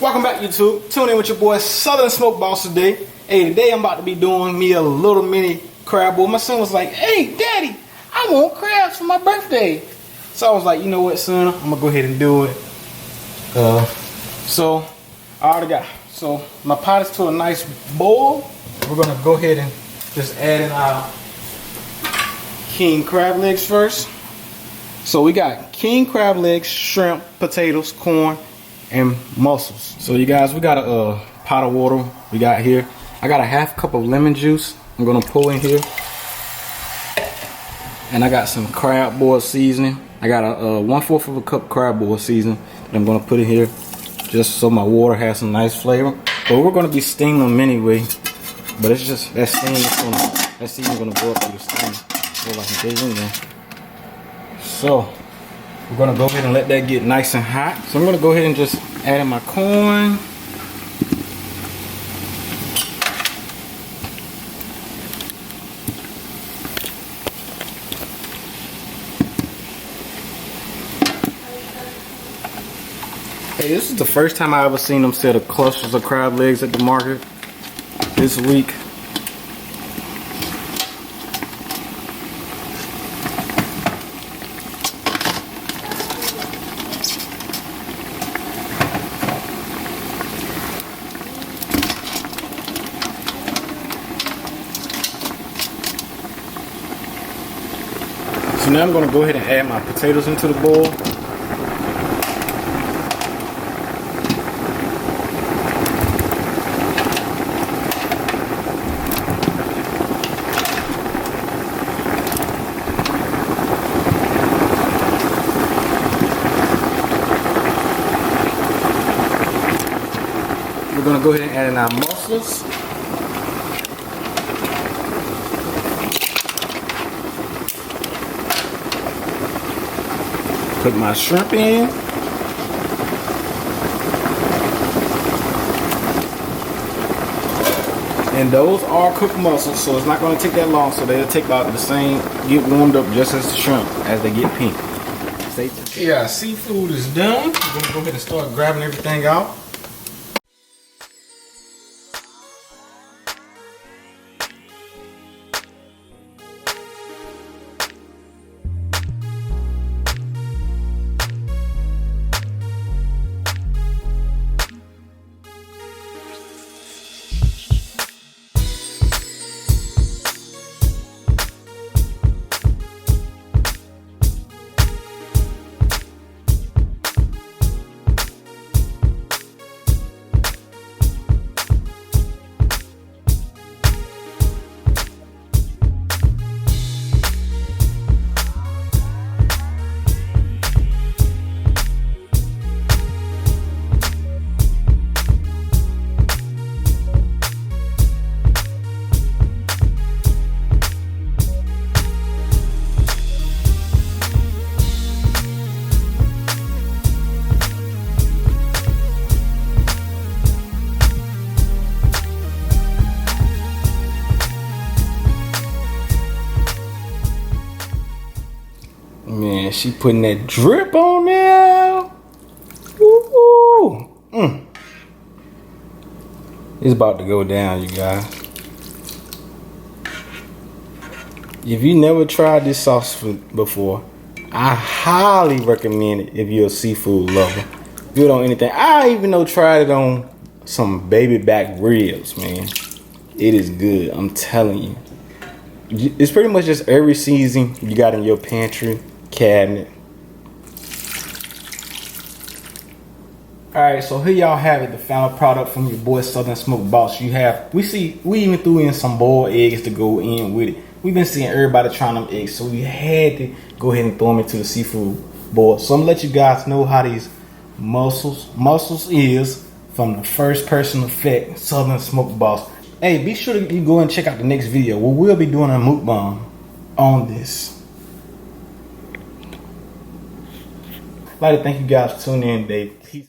Welcome back, YouTube. Tune in with your boy Southern Smoke Boss today. Hey, today I'm about to be doing me a little mini crab boil. My son was like, "Hey, Daddy, I want crabs for my birthday." So I was like, you know what, son? I'm gonna go ahead and do it. So I already got. So my pot is to a nice boil. We're gonna go ahead and just add in our king crab legs first. So we got king crab legs, shrimp, potatoes, corn, and mussels. So you guys, we got a pot of water we got here. I got a half cup of lemon juice I'm gonna pour in here, and I got some crab boil seasoning. I got a 1/4 of a cup crab boil seasoning that I'm gonna put in here just so my water has some nice flavor. But we're gonna be steaming them anyway, but it's just that seasoning gonna go up through the steam so I can get in there. So we're gonna go ahead and let that get nice and hot. So I'm gonna go ahead and just add in my corn. Hey, this is the first time I ever seen them sell the clusters of crab legs at the market this week. So now I'm going to go ahead and add my potatoes into the bowl. We're going to go ahead and add in our mussels. Put my shrimp in. And those are cooked mussels, so it's not going to take that long. So they'll take about the same, get warmed up just as the shrimp as they get pink. Yeah, seafood is done. We're going to go ahead and start grabbing everything out. Man, she putting that drip on there. Woo! It's about to go down, you guys. If you never tried this sauce before, I highly recommend it if you're a seafood lover. Good on anything. I even tried it on some baby back ribs, man. It is good, I'm telling you. It's pretty much just every season you got in your pantry cabinet. Alright, so here y'all have it, the final product from your boy Southern Smoke Boss. We even threw in some boiled eggs to go in with it. We've been seeing everybody trying them eggs, so we had to go ahead and throw them into the seafood boil. So I'm gonna let you guys know how these mussels is from the first person effect, Southern Smoke Boss. Hey, be sure that you go and check out the next video where we'll be doing a mukbang on this. I'd like to thank you guys for tuning in today. Peace.